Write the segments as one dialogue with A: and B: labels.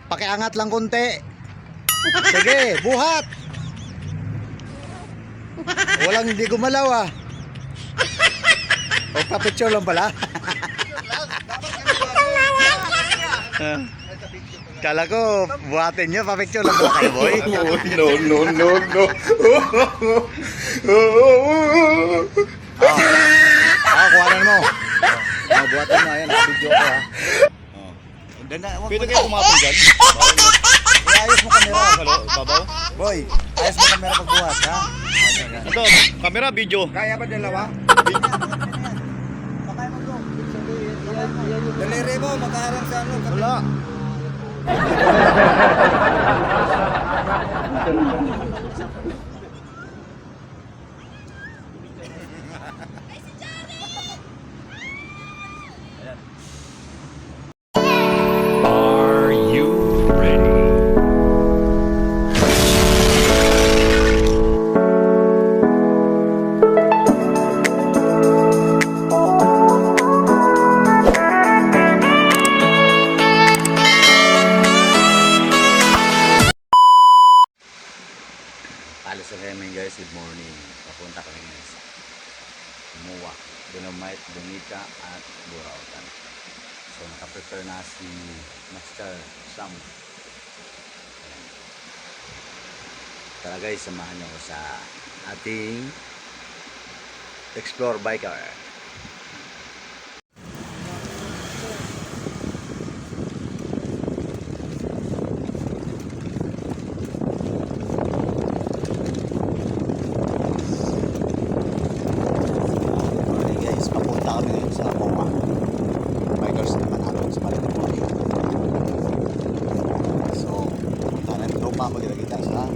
A: pakiangat lang konti. Sige, buhat. Walang hindi gumalaw ah. O pa-picture lang pala. Kala ko buhatin nyo, pa-picture lang pala kayo boy.
B: No.
A: Kuhanan mo. Buhatin mo, ayan, video ko ha.
B: Pwede kayo kumapon dyan?
A: Ayos mo kamera.
B: Hello, babaw?
A: Boy, ayos mo kamera pagbuhat ha.
B: Ito, camera, video.
A: Kaya ba dalawa? Daliri mo, makaharang sa ano. Wala.
C: Are you ready?
A: Alas na kami guys, good morning. Papunta kami guys. Muwa, Dolomite, Bonita at Burautan. So nakaprepare na si Master Sam. Ayan. Tara guys, samahan niyo ako sa ating Explore Biker. Kami ngayon sa Boma. Bikers naman naroon sa Malamipuri. So, tanan lupa magkita sa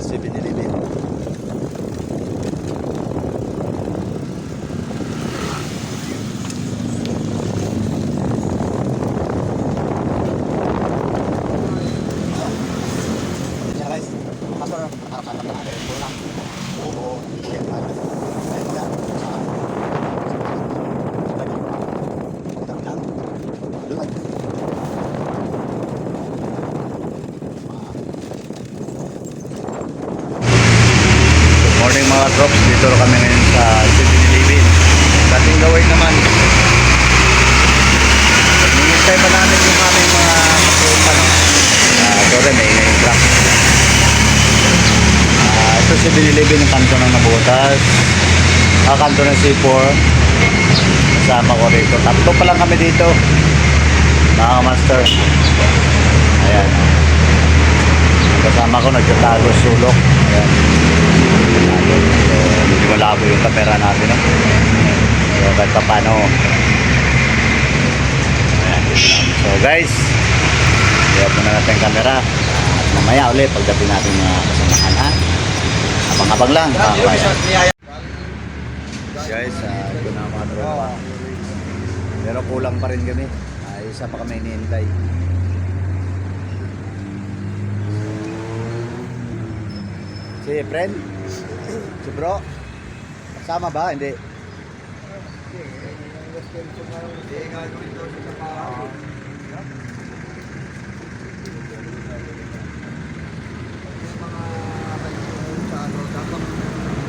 A: 7-Eleven. Yeah guys, kaso nakakata pa natin ito lang. Oo, yeah, ayun nga. Morning mga drops, dito kami ngayon sa 7-Eleven. Dating gawin naman. Hinihintay pa namin yung aming mga kapupan. Sorry, may ingay yung truck. Ito 7-Eleven yung kanto ng nabutas. Kanto ng C4. Kasama ko rito. Tatlo pa lang kami dito. Mga master. Ayan. Kasama ko nagtatago sulok. Ayan. So, hindi malabo yung camera natin. No? So, kahit pa paano. Ayan. So guys, i-off muna natin yung camera. At mamaya ulit pagdating natin mga kasamahan ha. Abang-abang lang. Guys, ito na mga tropa. Pero kulang pa rin kami. Isa pa kami hinihintay. Si friend? Si bro? Sama ba? Hindi.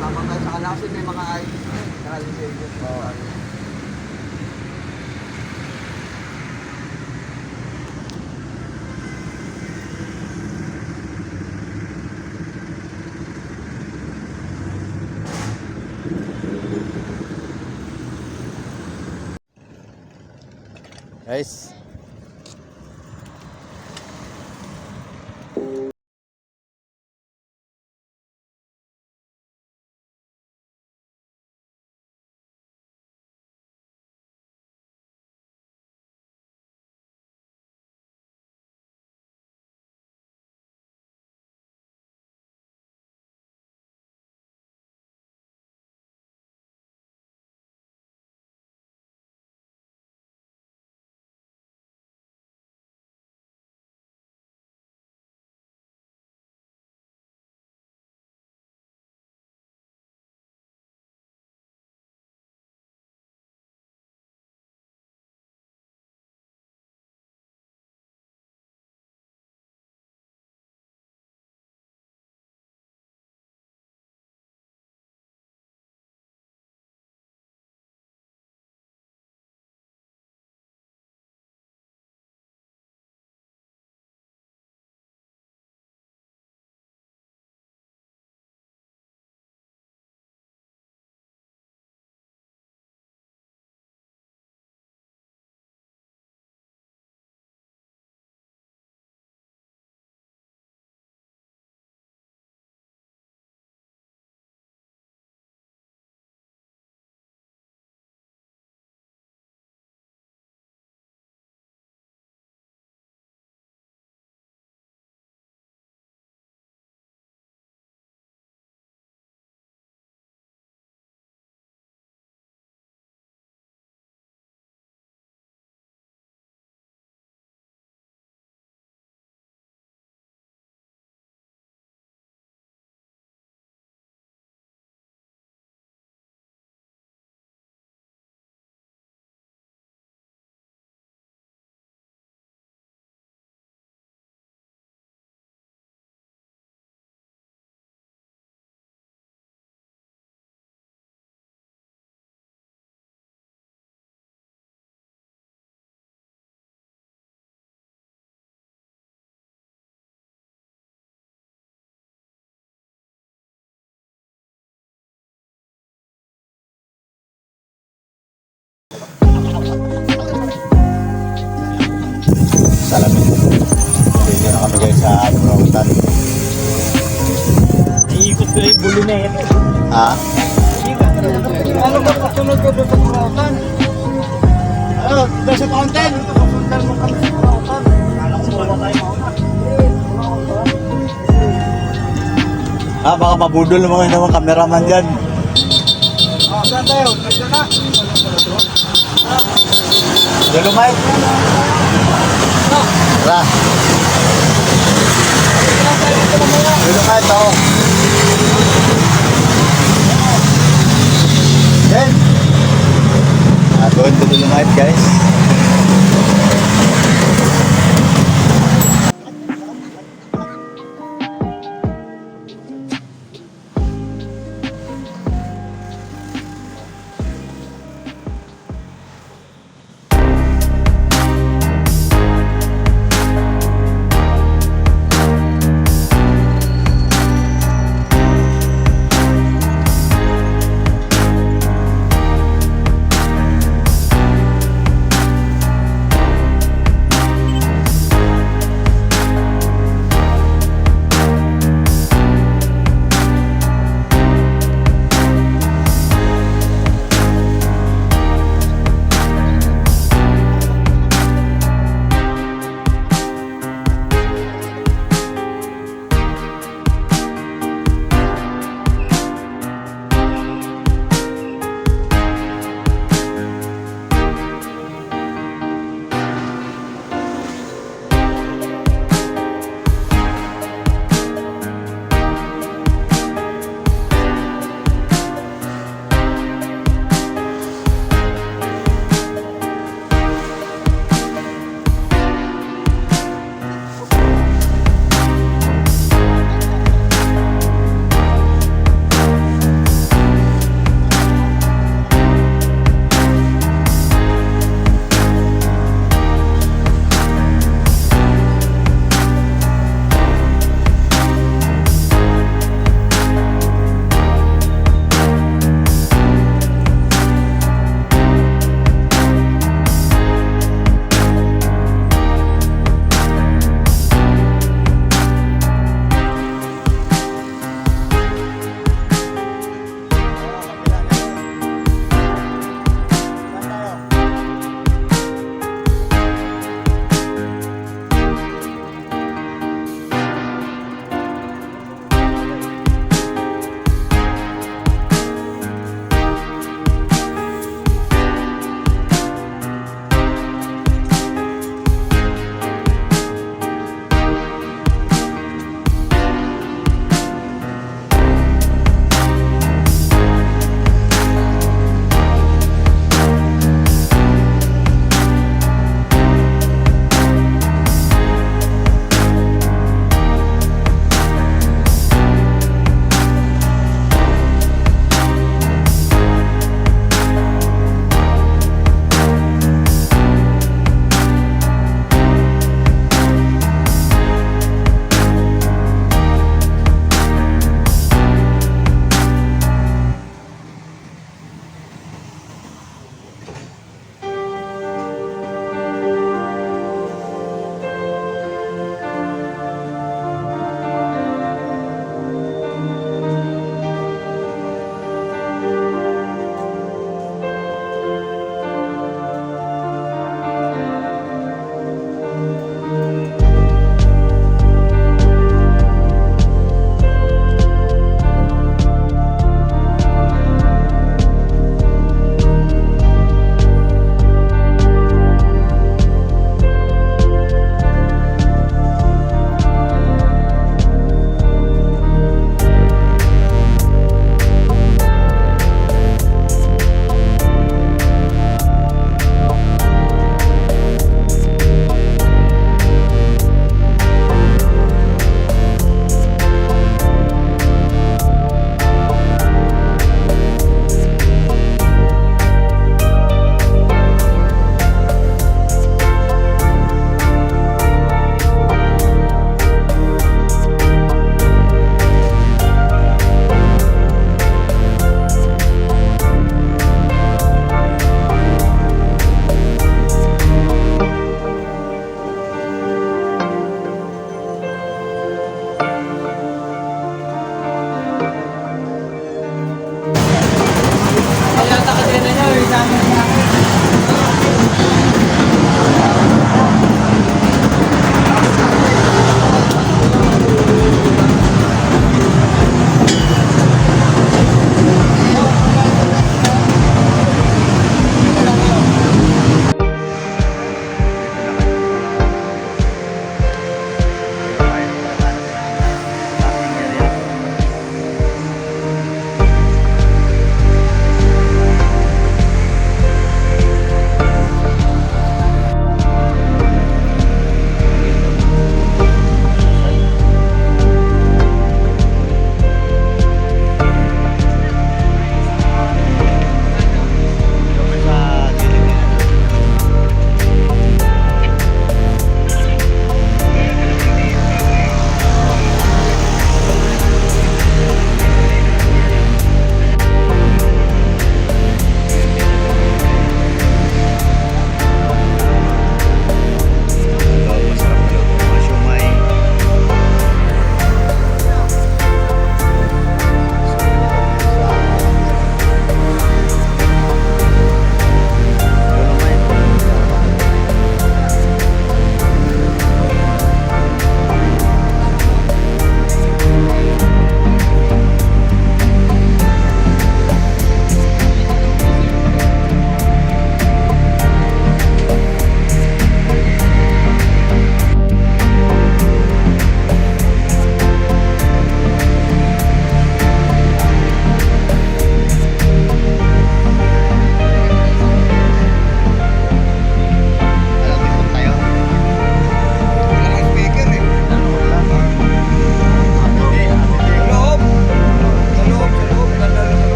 D: Habang tayo sa kalasin, may mga ID.
A: Guys, Salamin. Dito na kami guys sa Burautan.
E: Iikot ko yung bulo na yan.
A: Ha?
E: Ano ba kasunod ko doon sa Burautan? Ano, doon sa fountain? Kasundan mo kami sa Burautan. Kala ko wala tayo mauna.
A: Ah, baka mabudol naman yung mga cameraman dyan.
E: Saan tayo? Nandun na.
A: Dolomite. Tara. Dolomite ako. Yan. Going to Dolomite guys.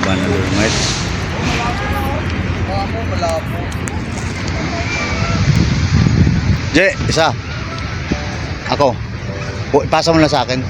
A: Laban ng Dolomite.
D: Malabo.
A: Je, isa. Ako. Ipasa mo na sa akin.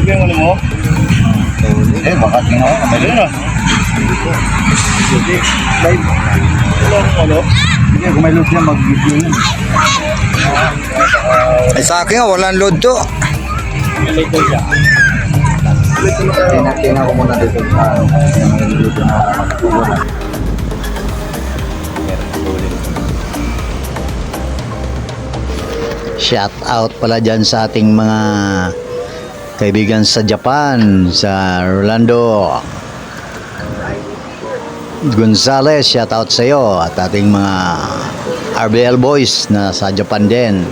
B: Sabi mo mo?
A: Eh, baka tingnan ko.
B: Ayun na.
A: Live.
B: Wala nang ano?
A: Hindi, kung may load yan, mag-video yun.
D: Ay sa akin, walang load to.
B: Malay ko siya.
A: Tingnan ko muna dito sa yung dito na magtutunan. Shout out pala dyan sa ating mga kaibigan sa Japan, sa Rolando Gonzales, shout out sa iyo, at ating mga RBL boys na sa Japan din,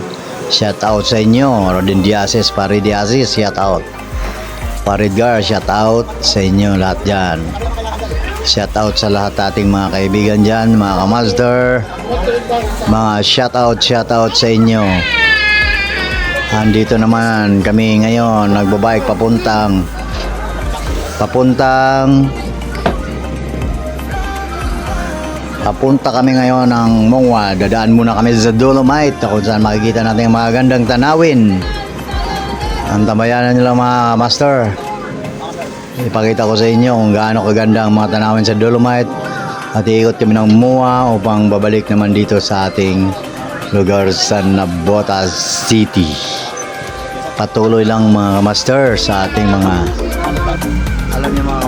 A: shout out sa inyo. Rodin Diazes, Parid Diazes, shout out. Parid Gar, shout out sa inyo lahat dyan. Shout out sa lahat ating mga kaibigan dyan, mga kamaster, mga shout out sa inyo. Andito naman kami ngayon, nagbabike papuntang papunta kami ngayon ng Mongwa. Dadaan muna kami sa Dolomite kung saan makikita natin ang mga gandang tanawin. Ang tambayanan nila mga master. Ipakita ko sa inyo kung gaano kaganda ang mga tanawin sa Dolomite. At iikot kami ng MUA upang babalik naman dito sa ating lugar sa Navotas City. patuloy lang mga master sa ating mga
E: Alam niyo mga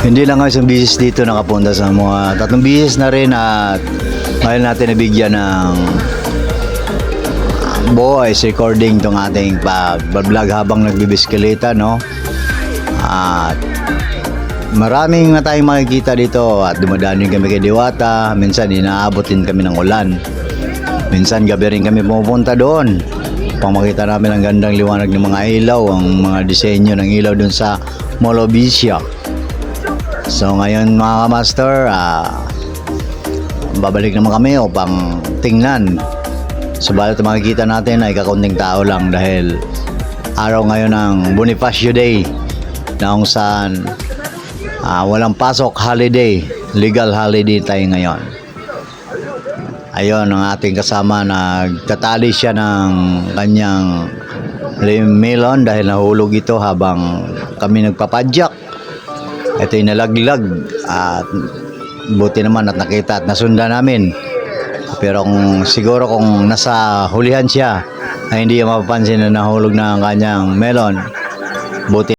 A: hindi lang kami isang bisis dito nakapunta sa mga 3 bisis na rin at ngayon natin nabigyan ng voice recording tong ating pag-vlog habang nagbibiskeleta, no? At maraming na tayong makikita dito at dumadaan din kami kay Diwata. Minsan inaabot din kami ng ulan. Minsan gabi rin kami pumupunta doon upang makita namin ang gandang liwanag ng mga ilaw, ang mga disenyo ng ilaw doon sa Molobisia. So ngayon mga kamaster, babalik naman kami upang tingnan. Subalit makikita natin ay kakaunting tao lang dahil araw ngayon ng Bonifacio Day na kung saan walang pasok, holiday, legal holiday tayo ngayon. Ayun ang ating kasama, nagtatali siya ng kanyang melon dahil nahulog ito habang kami nagpapadyak. Ito'y nalaglag at buti naman at nakita at nasundan namin. Pero siguro kung nasa hulihan siya ay hindi niya mapapansin na nahulog na ang kanyang melon. Buti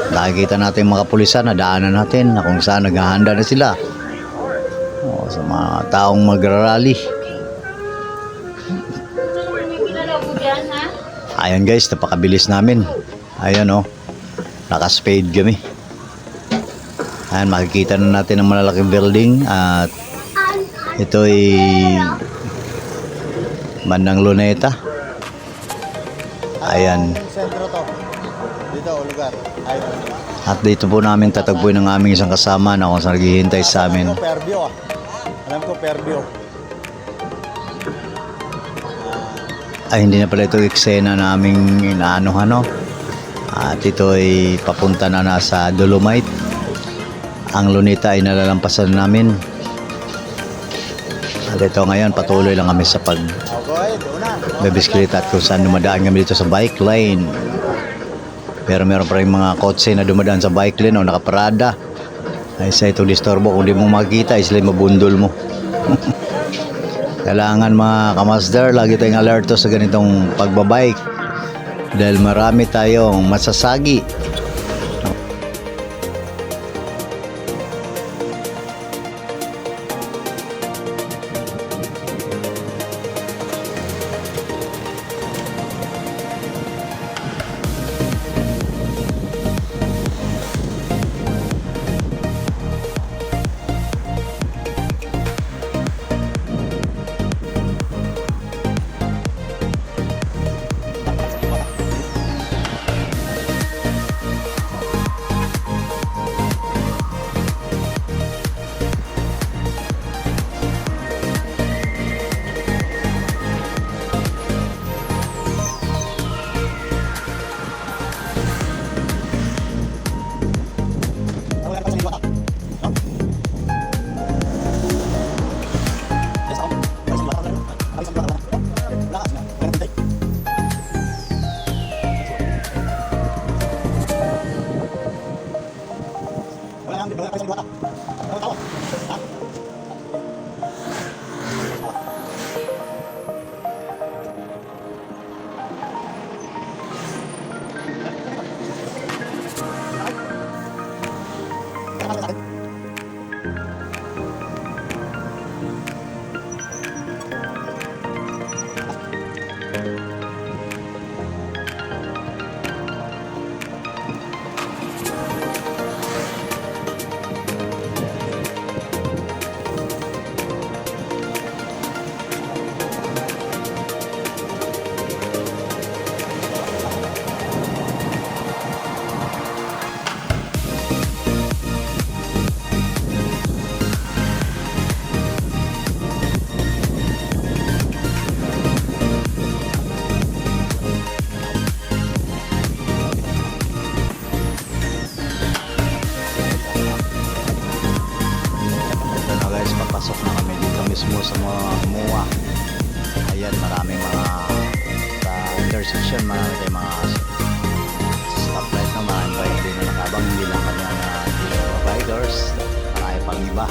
A: nakikita natin mga kapulisan na daanan natin na kung saan naghahanda na sila sa mga taong magrarally. Ayan guys, napakabilis namin. Ayan nakaspade kami. Ayan, makikita na natin ang malalaking building at ito'y bandang Luneta. Ayan.
E: sentro to. Dito, lugar. Ayun.
A: At dito po namin tatagpuin ng aming isang kasama na kung saan naghihintay sa amin.
E: Fairview Alam ko Fairview.
A: Ay, hindi na pala ito eksena na aming inaano. At ito ay papunta na nasa Dolomite. Ang Luneta ay nalalampasan namin. At ito ngayon, patuloy lang kami sa bibiskleta at kung saan dumadaan kami dito sa bike lane. Pero meron pa rin mga kotse na dumadaan sa bike lane o nakaparada. Ay sa itong disturbo, kung di mo makikita, isla mabundol mo. Kailangan mga kamasder, lagi tayong alerto sa ganitong pagbabike dahil marami tayong masasagi. MUA. Ayan, maraming mga sa intersection, marami tayong mga stoplight na maraming bike din na nakabang, hindi lang kami ang riders, marami pang iba.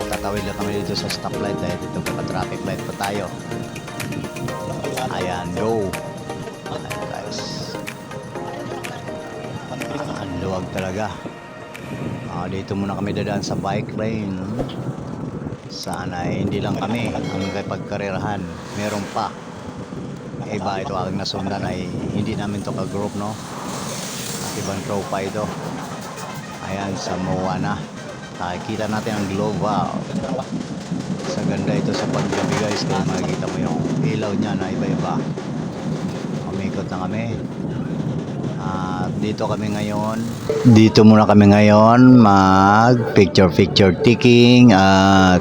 A: At tatawid lang kami dito sa stoplight dahil dito pa traffic light pa tayo. Ayan, go. Ayan guys, ang luwag talaga. Dito muna kami dadaan sa bike lane. Sana hindi lang kami ang pagkarerahan, meron pa iba. Ito ang nasundan ay hindi namin to ka-group, no? At ibang tropa ito. Ayan, sa MUA na nakikita natin ang globe. Wow, sa ganda ito sa paggabi guys, kaya makikita mo yung ilaw niya na iba-iba. Umikot na kami. Dito kami ngayon. Dito muna kami ngayon mag picture taking at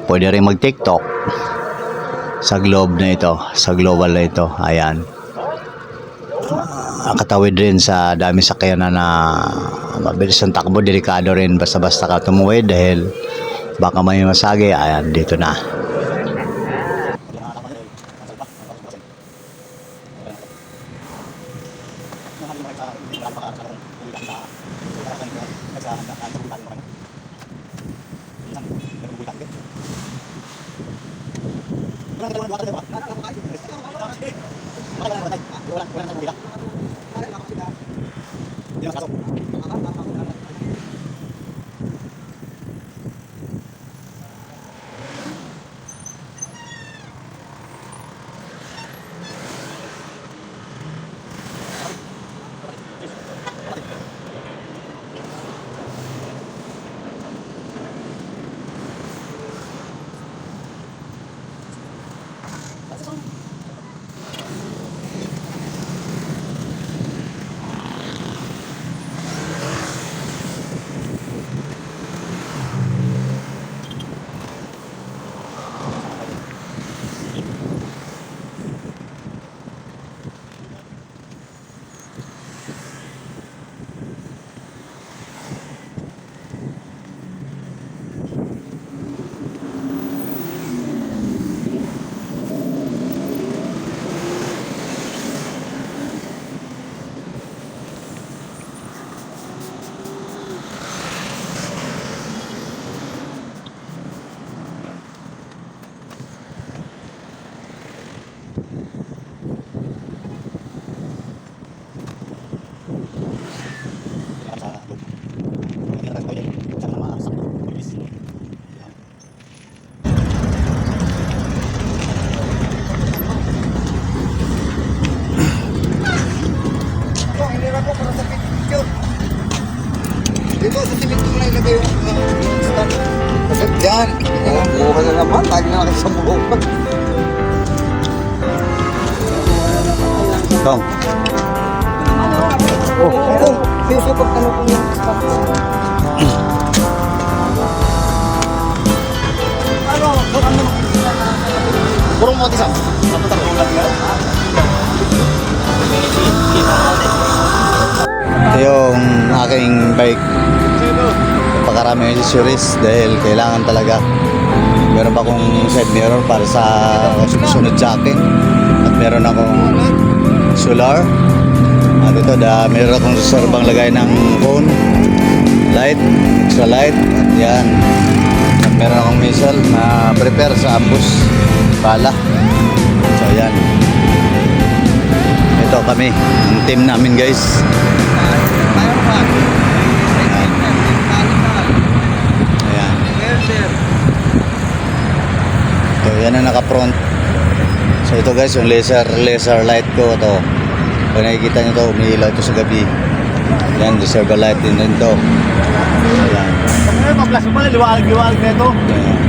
A: pwede rin mag TikTok sa globe na ito, sa global na ito. Ayan. Katawid rin sa dami sakyan na mabilis ang takbo, delikado rin basta-basta ka tumuwid dahil baka may masagi. Ayan, dito na.
D: Dito sa simento na ilagay yung stand. Agad yan. Buka na naman. Lagi na nakita sa buka.
A: Tong.
E: Susupag ka na po yung stock. Purong mo isa.
A: Ito yung aking bike. Pakarami yung accessories dahil kailangan talaga. Meron pa akong side mirror para sa susunod sa akin. At meron akong solar. At ito, meron akong reservang lagay ng phone, light, extra light. At yan. At meron akong missile na prepare sa ambush bala. So yan. Ito kami, ang team namin guys. Ayan. So yan ang naka-front. So ito guys, yung laser light ko ito. Kung nakikita nyo ito, umiilaw ito sa gabi. Yan, reserve light din ito. Ayan.
B: Pag-plas mo pala, liwanag na ito.
A: Ayan.